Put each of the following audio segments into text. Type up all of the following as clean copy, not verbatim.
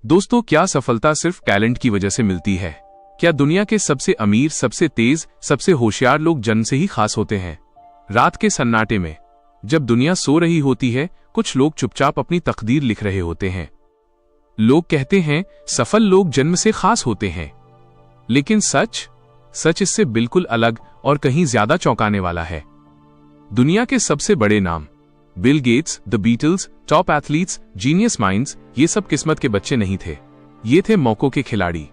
दोस्तों, क्या सफलता सिर्फ टैलेंट की वजह से मिलती है? क्या दुनिया के सबसे अमीर, सबसे तेज, सबसे होशियार लोग जन्म से ही खास होते हैं? रात के सन्नाटे में जब दुनिया सो रही होती है, कुछ लोग चुपचाप अपनी तकदीर लिख रहे होते हैं। लोग कहते हैं सफल लोग जन्म से खास होते हैं, लेकिन सच इससे बिल्कुल अलग और कहीं ज्यादा चौंकाने वाला है। दुनिया के सबसे बड़े नाम Bill Gates, the Beatles, top athletes, genius minds, ये सब किस्मत के बच्चे नहीं थे। ये थे मौकों के खिलाड़ी,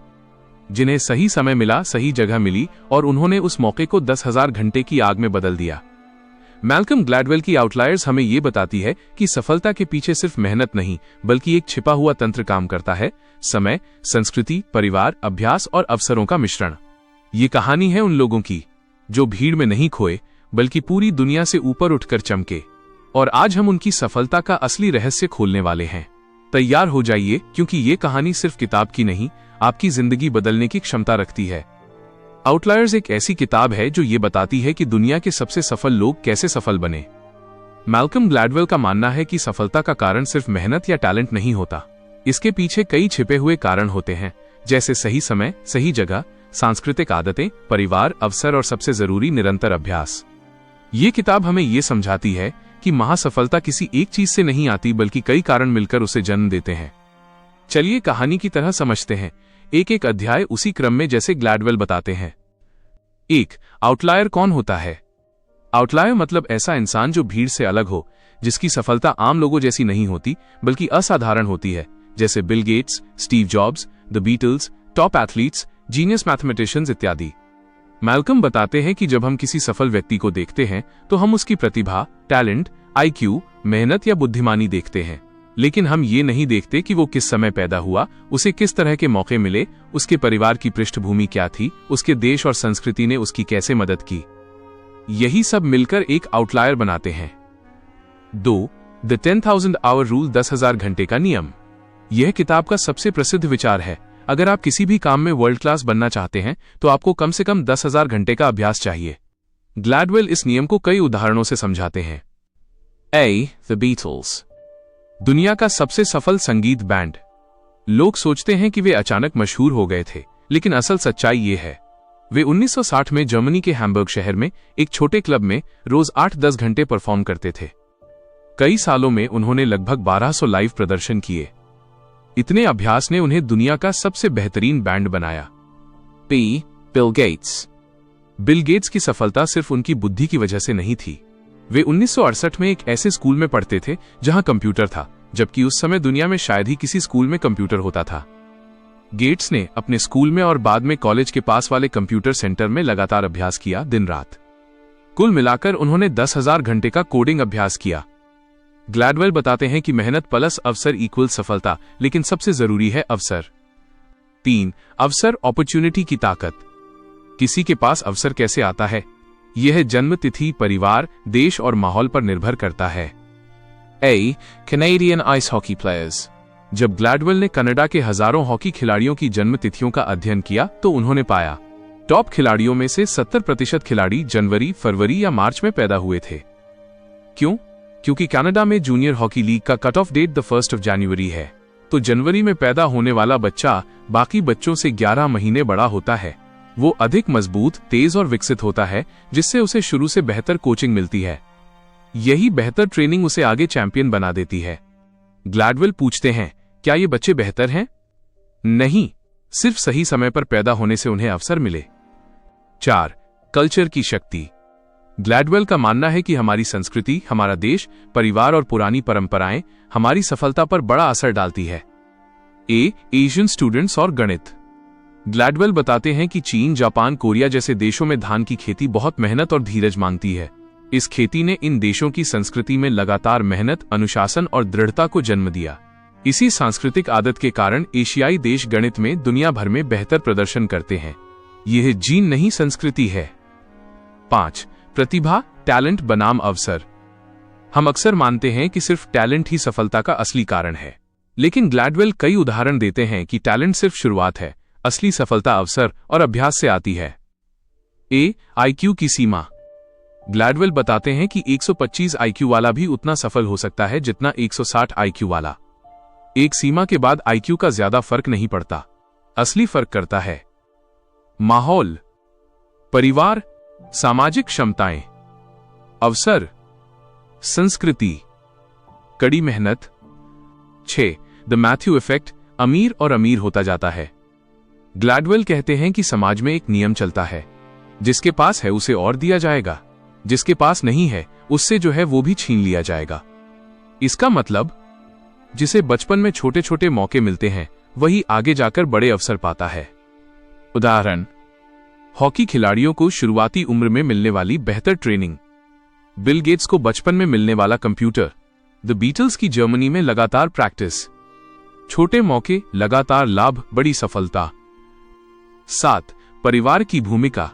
जिन्हें सही समय मिला, सही जगह मिली और उन्होंने उस मौके को 10,000 घंटे की आग में बदल दिया। मैल्कम ग्लैडवेल की आउटलायर्स हमें यह बताती है कि सफलता के पीछे सिर्फ मेहनत नहीं, बल्कि एक छिपा हुआ तंत्र काम करता है: समय, संस्कृति, परिवार, अभ्यास और अवसरों का मिश्रण। ये कहानी है उन लोगों की जो भीड़ में नहीं खोए, बल्कि पूरी दुनिया से ऊपर उठकर चमके। और आज हम उनकी सफलता का असली रहस्य खोलने वाले हैं। तैयार हो जाइए, क्योंकि ये कहानी सिर्फ किताब की नहीं, आपकी जिंदगी बदलने की क्षमता रखती है। आउटलायर्स एक ऐसी किताब है जो ये बताती है कि दुनिया के सबसे सफल लोग कैसे सफल बने। मैल्कम ग्लैडवेल का मानना है कि सफलता का कारण सिर्फ मेहनत या टैलेंट नहीं होता। इसके पीछे कई छिपे हुए कारण होते हैं, जैसे सही समय, सही जगह, सांस्कृतिक आदतें, परिवार, अवसर और सबसे जरूरी निरंतर अभ्यास। ये किताब हमें ये समझाती है कि महासफलता किसी एक चीज से नहीं आती, बल्कि कई कारण मिलकर उसे जन्म देते हैं। चलिए कहानी की तरह समझते हैं, एक एक अध्याय उसी क्रम में जैसे ग्लैडवेल बताते हैं। 1. आउटलायर कौन होता है? आउटलायर मतलब ऐसा इंसान जो भीड़ से अलग हो, जिसकी सफलता आम लोगों जैसी नहीं होती बल्कि असाधारण होती है, जैसे Bill Gates, Steve Jobs, the Beatles, top athletes, genius mathematicians इत्यादि। मैल्कम बताते हैं कि जब हम किसी सफल व्यक्ति को देखते हैं तो हम उसकी प्रतिभा, टैलेंट, IQ, मेहनत या बुद्धिमानी देखते हैं, लेकिन हम ये नहीं देखते कि वो किस समय पैदा हुआ, उसे किस तरह के मौके मिले, उसके परिवार की पृष्ठभूमि क्या थी, उसके देश और संस्कृति ने उसकी कैसे मदद की। यही सब मिलकर एक आउटलायर बनाते हैं। 2. द 10,000 आवर रूल, 10,000 घंटे का नियम। यह किताब का सबसे प्रसिद्ध विचार है। अगर आप किसी भी काम में वर्ल्ड क्लास बनना चाहते हैं तो आपको कम से कम 10,000 घंटे का अभ्यास चाहिए। ग्लैडवेल इस नियम को कई उदाहरणों से समझाते हैं। A. The Beatles, दुनिया का सबसे सफल संगीत बैंड। लोग सोचते हैं कि वे अचानक मशहूर हो गए थे, लेकिन असल सच्चाई ये है, वे 1960 में जर्मनी के हैम्बर्ग शहर में एक छोटे क्लब में रोज 8-10 घंटे परफॉर्म करते थे। कई सालों में उन्होंने लगभग 1200 लाइव प्रदर्शन किए। इतने अभ्यास ने उन्हें दुनिया का सबसे बेहतरीन बैंड बनाया। P. Bill Gates, Bill Gates की सफलता सिर्फ उनकी बुद्धि की वजह से नहीं थी। वे 1968 में एक ऐसे स्कूल में पढ़ते थे जहां कंप्यूटर था, जबकि उस समय दुनिया में शायद ही किसी स्कूल में कंप्यूटर होता था। गेट्स ने अपने स्कूल में और बाद में कॉलेज के पास वाले कंप्यूटर सेंटर में लगातार अभ्यास किया, दिन रात। कुल मिलाकर उन्होंने 10,000 घंटे का कोडिंग अभ्यास किया। ग्लैडवेल बताते हैं कि मेहनत प्लस अवसर इक्वल सफलता, लेकिन सबसे जरूरी है अवसर। 3. अवसर, अपॉर्चुनिटी की ताकत। किसी के पास अवसर कैसे आता है? यह जन्म तिथि, परिवार, देश और माहौल पर निर्भर करता है। A. Canadian ice hockey players. जब ग्लैडवेल ने कनाडा के हजारों हॉकी खिलाड़ियों की जन्म तिथियों का अध्ययन किया तो उन्होंने पाया टॉप खिलाड़ियों में से 70% खिलाड़ी जनवरी, फरवरी या मार्च में पैदा हुए थे। क्यों? क्योंकि कनाडा में जूनियर हॉकी लीग का कट ऑफ डेट 1 जनवरी है, तो जनवरी में पैदा होने वाला बच्चा बाकी बच्चों से 11 महीने बड़ा होता है। वो अधिक मजबूत, तेज और विकसित होता है, जिससे उसे शुरू से बेहतर कोचिंग मिलती है। यही बेहतर ट्रेनिंग उसे आगे चैंपियन बना देती है। ग्लैडवेल पूछते हैं, क्या ये बच्चे बेहतर हैं? नहीं, सिर्फ सही समय पर पैदा होने से उन्हें अवसर मिले। 4. कल्चर की शक्ति। ग्लैडवेल का मानना है कि हमारी संस्कृति, हमारा देश, परिवार और पुरानी परंपराएं हमारी सफलता पर बड़ा असर डालती है। A. एशियन स्टूडेंट्स और गणित। ग्लैडवेल बताते हैं कि चीन, जापान, कोरिया जैसे देशों में धान की खेती बहुत मेहनत और धीरज मांगती है। इस खेती ने इन देशों की संस्कृति में लगातार मेहनत, अनुशासन और दृढ़ता को जन्म दिया। इसी सांस्कृतिक आदत के कारण एशियाई देश गणित में दुनिया भर में बेहतर प्रदर्शन करते हैं। यह जीन नहीं, संस्कृति है। 5. प्रतिभा, टैलेंट बनाम अवसर। हम अक्सर मानते हैं कि सिर्फ टैलेंट ही सफलता का असली कारण है, लेकिन ग्लैडवेल कई उदाहरण देते हैं कि टैलेंट सिर्फ शुरुआत है, असली सफलता अवसर और अभ्यास से आती है। A. IQ की सीमा। ग्लैडवेल बताते हैं कि 125 IQ वाला भी उतना सफल हो सकता है जितना 160 IQ वाला। एक सीमा के बाद आईक्यू का ज्यादा फर्क नहीं पड़ता, असली फर्क करता है माहौल, परिवार, सामाजिक क्षमताएं, अवसर, संस्कृति, कड़ी मेहनत। 6. द मैथ्यू इफेक्ट, अमीर और अमीर होता जाता है। ग्लैडवेल कहते हैं कि समाज में एक नियम चलता है, जिसके पास है उसे और दिया जाएगा, जिसके पास नहीं है उससे जो है वो भी छीन लिया जाएगा। इसका मतलब जिसे बचपन में छोटे छोटे मौके मिलते हैं वही आगे जाकर बड़े अवसर पाता है। उदाहरण, हॉकी खिलाड़ियों को शुरुआती उम्र में मिलने वाली बेहतर ट्रेनिंग, बिल गेट्स को बचपन में मिलने वाला कंप्यूटर, द बीटल्स की जर्मनी में लगातार प्रैक्टिस, छोटे मौके, लगातार लाभ, बड़ी सफलता। 7. परिवार की भूमिका।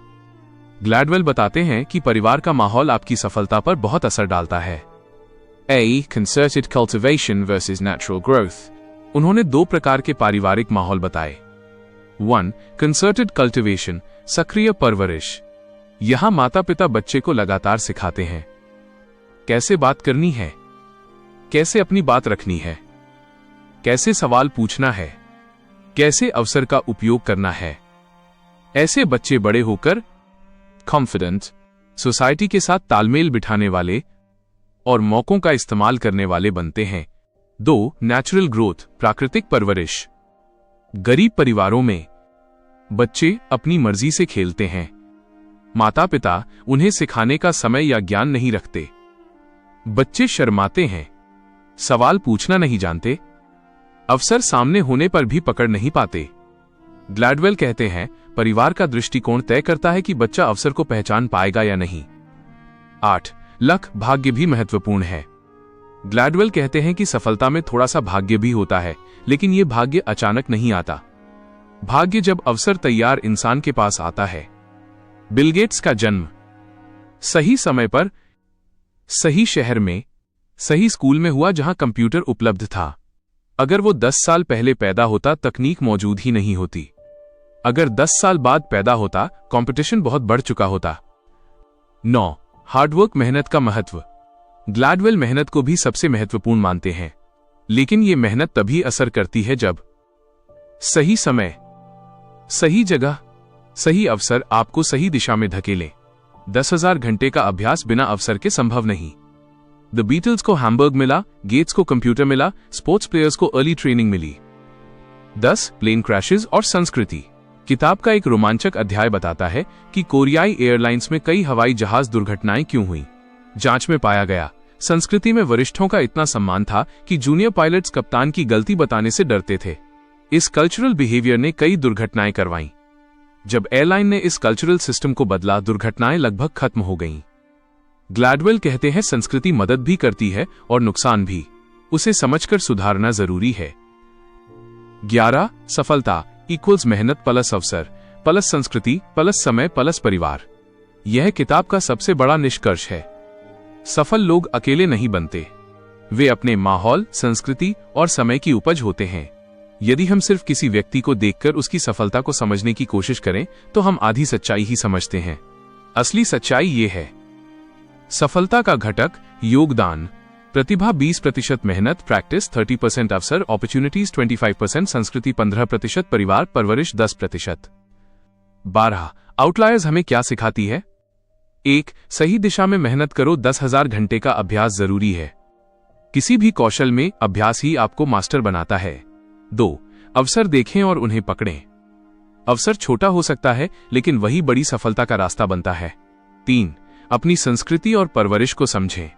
ग्लैडवेल बताते हैं कि परिवार का माहौल आपकी सफलता पर बहुत असर डालता है। A. Concerted cultivation versus natural growth. उन्होंने 2 प्रकार के पारिवारिक माहौल बताए। 1. Concerted cultivation, सक्रिय परवरिश। यहां माता पिता बच्चे को लगातार सिखाते हैं कैसे बात करनी है, कैसे अपनी बात रखनी है, कैसे सवाल पूछना है, कैसे अवसर का उपयोग करना है। ऐसे बच्चे बड़े होकर कॉन्फिडेंट, सोसाइटी के साथ तालमेल बिठाने वाले और मौकों का इस्तेमाल करने वाले बनते हैं। 2. नेचुरल ग्रोथ, प्राकृतिक परवरिश। गरीब परिवारों में बच्चे अपनी मर्जी से खेलते हैं, माता पिता उन्हें सिखाने का समय या ज्ञान नहीं रखते। बच्चे शर्माते हैं, सवाल पूछना नहीं जानते, अवसर सामने होने पर भी पकड़ नहीं पाते। ग्लैडवेल कहते हैं परिवार का दृष्टिकोण तय करता है कि बच्चा अवसर को पहचान पाएगा या नहीं। 8. लक, भाग्य भी महत्वपूर्ण है। ग्लैडवेल कहते हैं कि सफलता में थोड़ा सा भाग्य भी होता है, लेकिन यह भाग्य अचानक नहीं आता। भाग्य जब अवसर तैयार इंसान के पास आता है। बिल गेट्स का जन्म सही समय पर, सही शहर में, सही स्कूल में हुआ जहां कंप्यूटर उपलब्ध था। अगर वो 10 साल पहले पैदा होता तकनीक मौजूद ही नहीं होती। अगर 10 साल बाद पैदा होता कंपटीशन बहुत बढ़ चुका होता। 9. हार्डवर्क, मेहनत का महत्व। ग्लैडवेल मेहनत को भी सबसे महत्वपूर्ण मानते हैं, लेकिन ये मेहनत तभी असर करती है जब सही समय, सही जगह, सही अवसर आपको सही दिशा में धकेले। 10,000 घंटे का अभ्यास बिना अवसर के संभव नहीं। द बीटल्स को हैमबर्ग मिला, गेट्स को कंप्यूटर मिला, स्पोर्ट्स प्लेयर्स को अर्ली ट्रेनिंग मिली। 10. प्लेन क्रैशेस और संस्कृति। किताब का एक रोमांचक अध्याय बताता है कि कोरियाई एयरलाइंस में कई हवाई जहाज दुर्घटनाएं क्यों हुई। जांच में पाया गया संस्कृति में वरिष्ठों का इतना सम्मान था कि जूनियर पायलट्स कप्तान की गलती बताने से डरते थे। इस कल्चरल बिहेवियर ने कई दुर्घटनाएं करवाईं। जब एयरलाइन ने इस कल्चरल सिस्टम को बदला, दुर्घटनाएं लगभग खत्म हो गईं। ग्लैडवेल कहते हैं संस्कृति मदद भी करती है और नुकसान भी, उसे समझकर सुधारना जरूरी है। 11. सफलता इक्वल्स मेहनत प्लस अवसर प्लस संस्कृति प्लस समय प्लस परिवार। यह किताब का सबसे बड़ा निष्कर्ष है। सफल लोग अकेले नहीं बनते, वे अपने माहौल, संस्कृति और समय की उपज होते हैं। यदि हम सिर्फ किसी व्यक्ति को देखकर उसकी सफलता को समझने की कोशिश करें तो हम आधी सच्चाई ही समझते हैं। असली सच्चाई ये है, सफलता का घटक योगदान, प्रतिभा 20%, मेहनत प्रैक्टिस 30%, अवसर अपॉर्चुनिटीज 25%, संस्कृति 15%, परिवार परवरिश 10%। 12. आउटलायर्स हमें क्या सिखाती है? 1. सही दिशा में मेहनत करो, 10,000 घंटे का अभ्यास जरूरी है। किसी भी कौशल में अभ्यास ही आपको मास्टर बनाता है। 2. अवसर देखें और उन्हें पकड़ें। अवसर छोटा हो सकता है लेकिन वही बड़ी सफलता का रास्ता बनता है। 3. अपनी संस्कृति और परवरिश को समझें,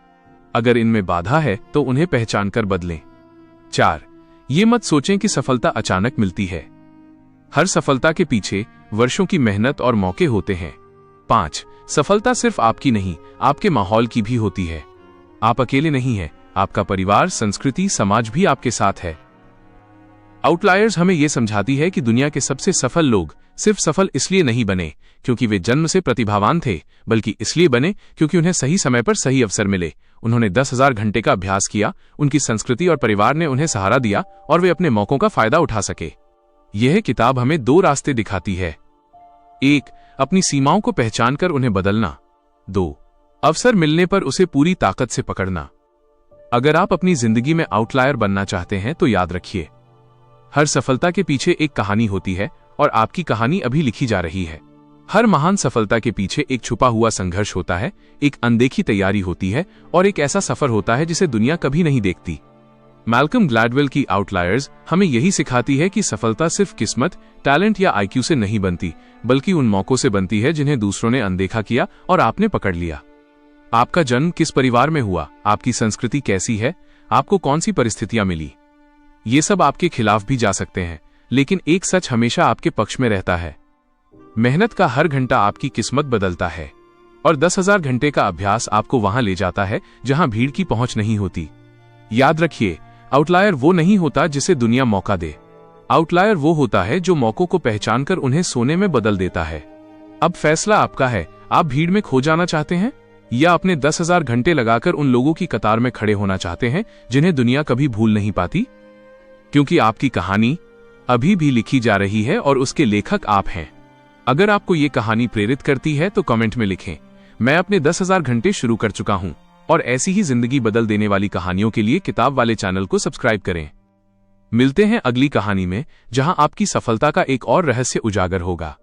अगर इनमें बाधा है तो उन्हें पहचान कर बदलें। 4. ये मत सोचें कि सफलता अचानक मिलती है, हर सफलता के पीछे वर्षों की मेहनत और मौके होते हैं। 5. सफलता सिर्फ आपकी नहीं, आपके माहौल की भी होती है। आप अकेले नहीं हैं, आपका परिवार, संस्कृति, समाज भी आपके साथ है। आउटलायर्स हमें यह समझाती है कि दुनिया के सबसे सफल लोग सिर्फ सफल इसलिए नहीं बने क्योंकि वे जन्म से प्रतिभावान थे, बल्कि इसलिए बने क्योंकि उन्हें सही समय पर सही अवसर मिले। उन्होंने 10,000 घंटे का अभ्यास किया, उनकी संस्कृति और परिवार ने उन्हें सहारा दिया और वे अपने मौकों का फायदा उठा सके। यह किताब हमें 2 रास्ते दिखाती है। 1. अपनी सीमाओं को पहचान कर उन्हें बदलना। 2. अवसर मिलने पर उसे पूरी ताकत से पकड़ना। अगर आप अपनी जिंदगी में आउटलायर बनना चाहते हैं तो याद रखिए, हर सफलता के पीछे एक कहानी होती है और आपकी कहानी अभी लिखी जा रही है। हर महान सफलता के पीछे एक छुपा हुआ संघर्ष होता है, एक अनदेखी तैयारी होती है और एक ऐसा सफर होता है जिसे दुनिया कभी नहीं देखती। मैल्कम ग्लैडवेल की आउटलायर्स हमें यही सिखाती है कि सफलता सिर्फ किस्मत, टैलेंट या आईक्यू से नहीं बनती, बल्कि उन मौकों से बनती है जिन्हें दूसरों ने अनदेखा किया और आपने पकड़ लिया। आपका जन्म किस परिवार में हुआ, आपकी संस्कृति कैसी है, आपको कौन सी परिस्थितियां मिली, ये सब आपके खिलाफ भी जा सकते हैं, लेकिन एक सच हमेशा आपके पक्ष में रहता है। मेहनत का हर घंटा आपकी किस्मत बदलता है और 10,000 घंटे का अभ्यास आपको वहां ले जाता है जहां भीड़ की पहुंच नहीं होती। याद रखिए, आउटलायर वो नहीं होता जिसे दुनिया मौका दे। आउटलायर वो होता है जो मौकों को पहचानकर उन्हें सोने में बदल देता है। अब फैसला आपका है, आप भीड़ में खो जाना चाहते हैं या अपने 10,000 घंटे लगाकर उन लोगों की कतार में खड़े होना चाहते हैं जिन्हें दुनिया कभी भूल नहीं पाती? क्योंकि आपकी कहानी अभी भी लिखी जा रही है और उसके लेखक आप हैं। अगर आपको ये कहानी प्रेरित करती है तो कमेंट में लिखें, मैं अपने 10,000 घंटे शुरू कर चुका हूं। और ऐसी ही जिंदगी बदल देने वाली कहानियों के लिए किताब वाले चैनल को सब्सक्राइब करें। मिलते हैं अगली कहानी में, जहां आपकी सफलता का एक और रहस्य उजागर होगा।